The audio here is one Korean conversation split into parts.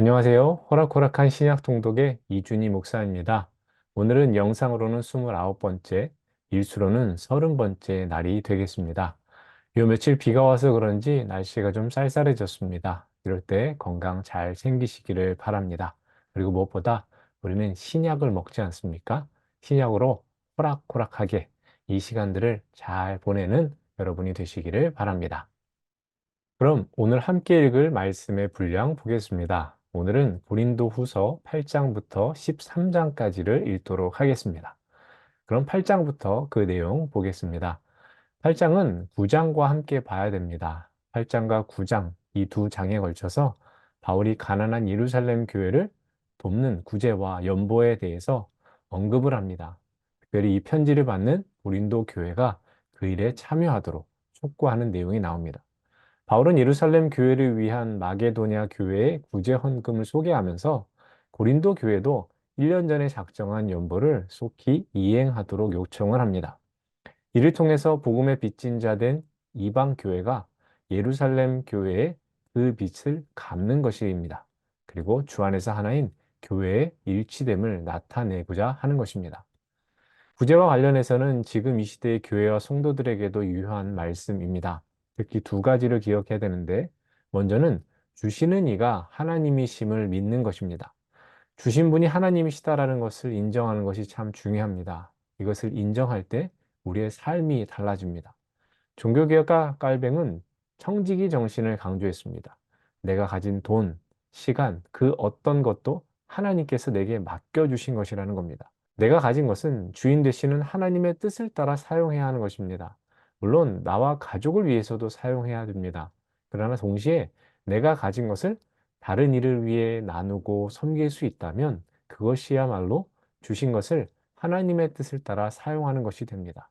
안녕하세요. 호락호락한 신약 통독의 이준희 목사입니다. 오늘은 영상으로는 29번째, 일수로는 30번째 날이 되겠습니다. 요 며칠 비가 와서 그런지 날씨가 좀 쌀쌀해졌습니다. 이럴 때 건강 잘 챙기시기를 바랍니다. 그리고 무엇보다 우리는 신약을 먹지 않습니까? 신약으로 호락호락하게 이 시간들을 잘 보내는 여러분이 되시기를 바랍니다. 그럼 오늘 함께 읽을 말씀의 분량 보겠습니다. 오늘은 고린도후서 8장부터 13장까지를 읽도록 하겠습니다. 그럼 8장부터 그 내용 보겠습니다. 8장은 9장과 함께 봐야 됩니다. 8장과 9장, 이 두 장에 걸쳐서 바울이 가난한 예루살렘 교회를 돕는 구제와 연보에 대해서 언급을 합니다. 특별히 이 편지를 받는 고린도 교회가 그 일에 참여하도록 촉구하는 내용이 나옵니다. 바울은 예루살렘 교회를 위한 마게도냐 교회의 구제 헌금을 소개하면서 고린도 교회도 1년 전에 작정한 연보를 속히 이행하도록 요청을 합니다. 이를 통해서 복음의 빚진 자 된 이방 교회가 예루살렘 교회의 그 빚을 갚는 것입니다. 그리고 주 안에서 하나인 교회의 일치됨을 나타내고자 하는 것입니다. 구제와 관련해서는 지금 이 시대의 교회와 성도들에게도 유효한 말씀입니다. 특히 두 가지를 기억해야 되는데, 먼저는 주시는 이가 하나님이심을 믿는 것입니다. 주신 분이 하나님이시다라는 것을 인정하는 것이 참 중요합니다. 이것을 인정할 때 우리의 삶이 달라집니다. 종교개혁가 깔뱅은 청지기 정신을 강조했습니다. 내가 가진 돈, 시간, 그 어떤 것도 하나님께서 내게 맡겨주신 것이라는 겁니다. 내가 가진 것은 주인 되시는 하나님의 뜻을 따라 사용해야 하는 것입니다. 물론 나와 가족을 위해서도 사용해야 됩니다. 그러나 동시에 내가 가진 것을 다른 일을 위해 나누고 섬길 수 있다면 그것이야말로 주신 것을 하나님의 뜻을 따라 사용하는 것이 됩니다.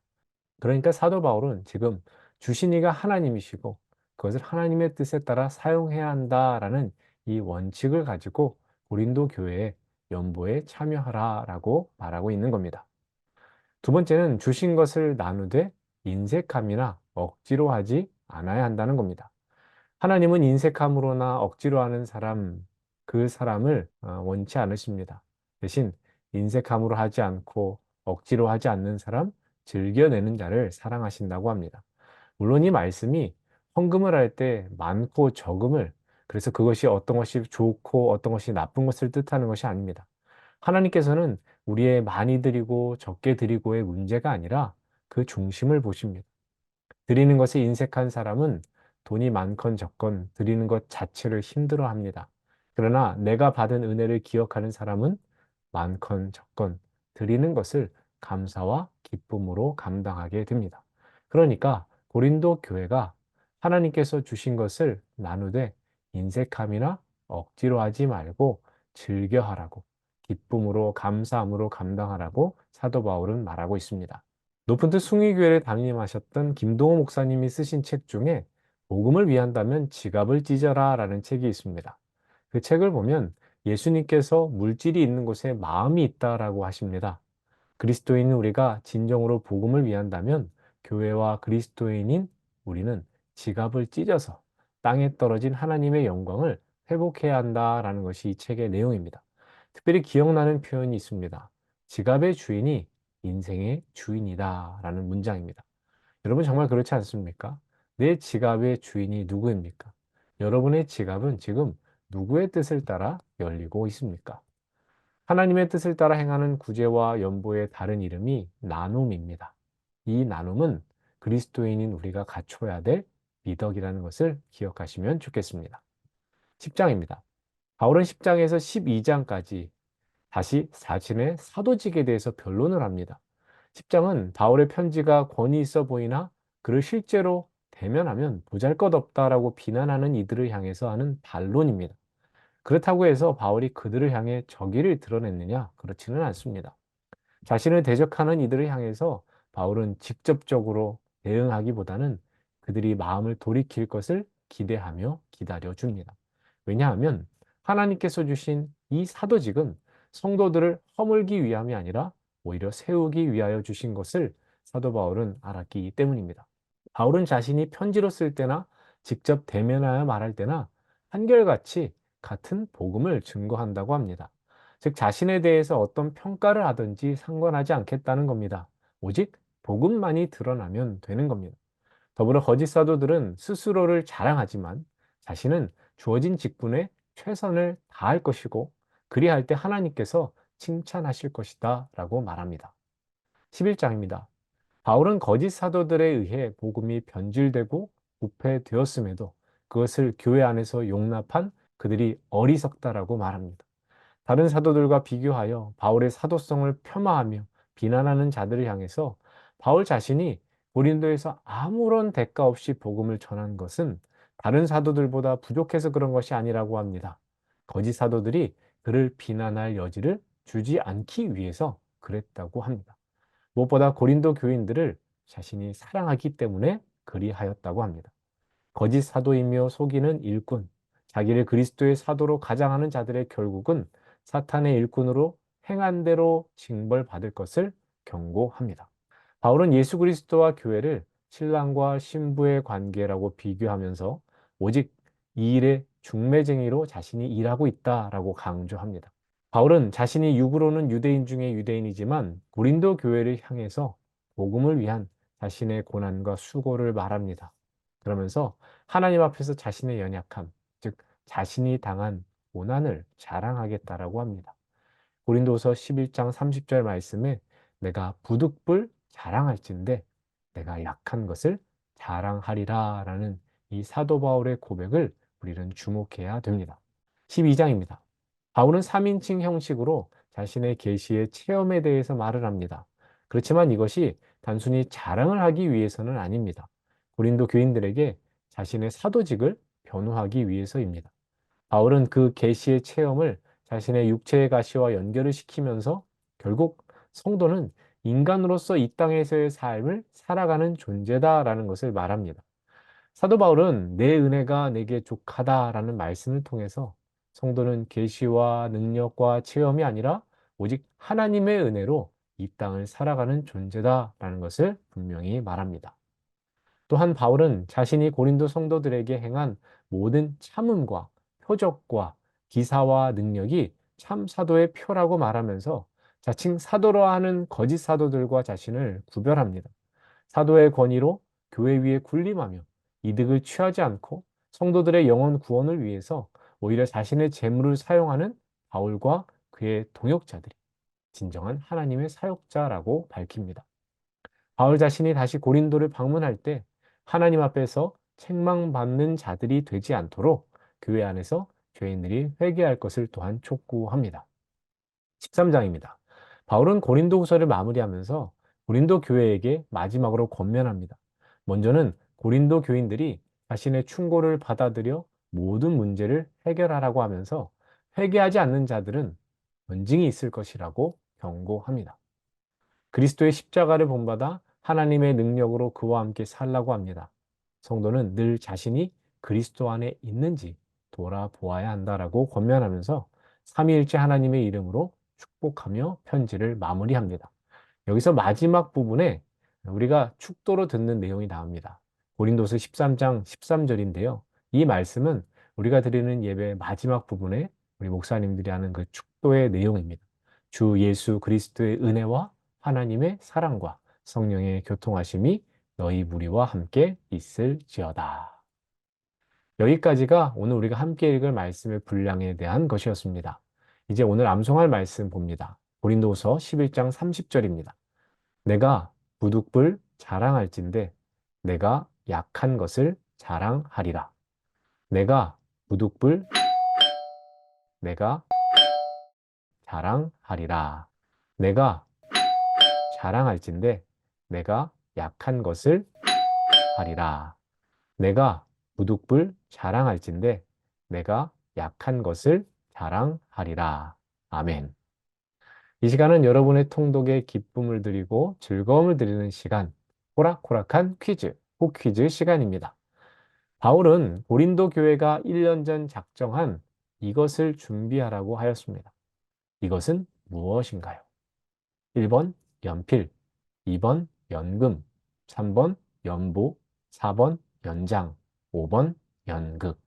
그러니까 사도 바울은 지금 주신 이가 하나님이시고 그것을 하나님의 뜻에 따라 사용해야 한다라는 이 원칙을 가지고 고린도 교회에 연보에 참여하라라고 말하고 있는 겁니다. 두 번째는 주신 것을 나누되 인색함이나 억지로 하지 않아야 한다는 겁니다. 하나님은 인색함으로나 억지로 하는 사람, 그 사람을 원치 않으십니다. 대신 인색함으로 하지 않고 억지로 하지 않는 사람, 즐겨내는 자를 사랑하신다고 합니다. 물론 이 말씀이 헌금을 할 때 많고 적음을, 그래서 그것이 어떤 것이 좋고 어떤 것이 나쁜 것을 뜻하는 것이 아닙니다. 하나님께서는 우리의 많이 드리고 적게 드리고의 문제가 아니라 그 중심을 보십니다. 드리는 것에 인색한 사람은 돈이 많건 적건 드리는 것 자체를 힘들어 합니다. 그러나 내가 받은 은혜를 기억하는 사람은 많건 적건 드리는 것을 감사와 기쁨으로 감당하게 됩니다. 그러니까 고린도 교회가 하나님께서 주신 것을 나누되 인색함이나 억지로 하지 말고 즐겨하라고, 기쁨으로 감사함으로 감당하라고 사도 바울은 말하고 있습니다. 높은 뜻 숭의교회를 담임하셨던 김동호 목사님이 쓰신 책 중에 복음을 위한다면 지갑을 찢어라 라는 책이 있습니다. 그 책을 보면 예수님께서 물질이 있는 곳에 마음이 있다라고 하십니다. 그리스도인인 우리가 진정으로 복음을 위한다면 교회와 그리스도인인 우리는 지갑을 찢어서 땅에 떨어진 하나님의 영광을 회복해야 한다라는 것이 이 책의 내용입니다. 특별히 기억나는 표현이 있습니다. 지갑의 주인이 인생의 주인이다라는 문장입니다. 여러분 정말 그렇지 않습니까? 내 지갑의 주인이 누구입니까? 여러분의 지갑은 지금 누구의 뜻을 따라 열리고 있습니까? 하나님의 뜻을 따라 행하는 구제와 연보의 다른 이름이 나눔입니다. 이 나눔은 그리스도인인 우리가 갖춰야 될 미덕이라는 것을 기억하시면 좋겠습니다. 10장입니다. 바울은 10장에서 12장까지 다시 자신의 사도직에 대해서 변론을 합니다. 10장은 바울의 편지가 권위 있어 보이나 그를 실제로 대면하면 보잘것없다라고 비난하는 이들을 향해서 하는 반론입니다. 그렇다고 해서 바울이 그들을 향해 적의를 드러냈느냐? 그렇지는 않습니다. 자신을 대적하는 이들을 향해서 바울은 직접적으로 대응하기보다는 그들이 마음을 돌이킬 것을 기대하며 기다려 줍니다. 왜냐하면 하나님께서 주신 이 사도직은 성도들을 허물기 위함이 아니라 오히려 세우기 위하여 주신 것을 사도 바울은 알았기 때문입니다. 바울은 자신이 편지로 쓸 때나 직접 대면하여 말할 때나 한결같이 같은 복음을 증거한다고 합니다. 즉, 자신에 대해서 어떤 평가를 하든지 상관하지 않겠다는 겁니다. 오직 복음만이 드러나면 되는 겁니다. 더불어 거짓 사도들은 스스로를 자랑하지만 자신은 주어진 직분에 최선을 다할 것이고 그리할 때 하나님께서 칭찬하실 것이다 라고 말합니다. 11장입니다. 바울은 거짓 사도들에 의해 복음이 변질되고 부패되었음에도 그것을 교회 안에서 용납한 그들이 어리석다라고 말합니다. 다른 사도들과 비교하여 바울의 사도성을 폄하하며 비난하는 자들을 향해서 바울 자신이 고린도에서 아무런 대가 없이 복음을 전한 것은 다른 사도들보다 부족해서 그런 것이 아니라고 합니다. 거짓 사도들이 그를 비난할 여지를 주지 않기 위해서 그랬다고 합니다. 무엇보다 고린도 교인들을 자신이 사랑하기 때문에 그리하였다고 합니다. 거짓 사도이며 속이는 일꾼, 자기를 그리스도의 사도로 가장하는 자들의 결국은 사탄의 일꾼으로 행한 대로 징벌받을 것을 경고합니다. 바울은 예수 그리스도와 교회를 신랑과 신부의 관계라고 비교하면서 오직 이 일의 중매쟁이로 자신이 일하고 있다라고 강조합니다. 바울은 자신이 육으로는 유대인 중에 유대인이지만 고린도 교회를 향해서 복음을 위한 자신의 고난과 수고를 말합니다. 그러면서 하나님 앞에서 자신의 연약함, 즉 자신이 당한 고난을 자랑하겠다라고 합니다. 고린도서 11장 30절 말씀에 내가 부득불 자랑할진대 내가 약한 것을 자랑하리라 라는 이 사도 바울의 고백을 우리는 주목해야 됩니다. 12장입니다. 바울은 3인칭 형식으로 자신의 계시의 체험에 대해서 말을 합니다. 그렇지만 이것이 단순히 자랑을 하기 위해서는 아닙니다. 고린도 교인들에게 자신의 사도직을 변호하기 위해서입니다. 바울은 그 계시의 체험을 자신의 육체의 가시와 연결을 시키면서 결국 성도는 인간으로서 이 땅에서의 삶을 살아가는 존재다라는 것을 말합니다. 사도 바울은 내 은혜가 내게 족하다라는 말씀을 통해서 성도는 계시와 능력과 체험이 아니라 오직 하나님의 은혜로 이 땅을 살아가는 존재다라는 것을 분명히 말합니다. 또한 바울은 자신이 고린도 성도들에게 행한 모든 참음과 표적과 기사와 능력이 참 사도의 표라고 말하면서 자칭 사도로 하는 거짓 사도들과 자신을 구별합니다. 사도의 권위로 교회 위에 군림하며 이득을 취하지 않고 성도들의 영혼 구원을 위해서 오히려 자신의 재물을 사용하는 바울과 그의 동역자들이 진정한 하나님의 사역자라고 밝힙니다. 바울 자신이 다시 고린도를 방문할 때 하나님 앞에서 책망받는 자들이 되지 않도록 교회 안에서 죄인들이 회개할 것을 또한 촉구합니다. 13장입니다. 바울은 고린도후서를 마무리하면서 고린도 교회에게 마지막으로 권면합니다. 먼저는 고린도 교인들이 자신의 충고를 받아들여 모든 문제를 해결하라고 하면서 회개하지 않는 자들은 원징이 있을 것이라고 경고합니다. 그리스도의 십자가를 본받아 하나님의 능력으로 그와 함께 살라고 합니다. 성도는 늘 자신이 그리스도 안에 있는지 돌아보아야 한다라고 권면하면서 삼위일체 하나님의 이름으로 축복하며 편지를 마무리합니다. 여기서 마지막 부분에 우리가 축도로 듣는 내용이 나옵니다. 고린도서 13장 13절인데요. 이 말씀은 우리가 드리는 예배 마지막 부분에 우리 목사님들이 하는 그 축도의 내용입니다. 주 예수 그리스도의 은혜와 하나님의 사랑과 성령의 교통하심이 너희 무리와 함께 있을지어다. 여기까지가 오늘 우리가 함께 읽을 말씀의 분량에 대한 것이었습니다. 이제 오늘 암송할 말씀 봅니다. 고린도후서 11장 30절입니다. 내가 부득불 자랑할진대 내가 약한 것을 자랑하리라. 내가 부득불 내가 자랑하리라. 내가 자랑할진대 내가 약한 것을 하리라. 내가 부득불 자랑할진대 내가 약한 것을 자랑하리라. 아멘. 이 시간은 여러분의 통독에 기쁨을 드리고 즐거움을 드리는 시간, 호락호락한 퀴즈, 호퀴즈 시간입니다. 바울은 고린도 교회가 1년 전 작정한 이것을 준비하라고 하였습니다. 이것은 무엇인가요? 1번 연필, 2번 연금, 3번 연보, 4번 연장, 5번 연극.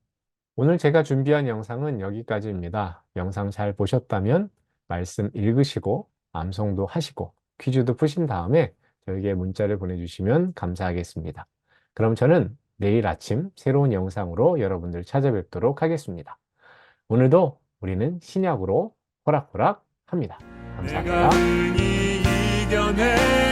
오늘 제가 준비한 영상은 여기까지입니다. 영상 잘 보셨다면 말씀 읽으시고 암송도 하시고 퀴즈도 푸신 다음에 저에게 문자를 보내주시면 감사하겠습니다. 그럼 저는 내일 아침 새로운 영상으로 여러분들 찾아뵙도록 하겠습니다. 오늘도 우리는 신약으로 호락호락 합니다. 내가 감사합니다. 능히 이겨내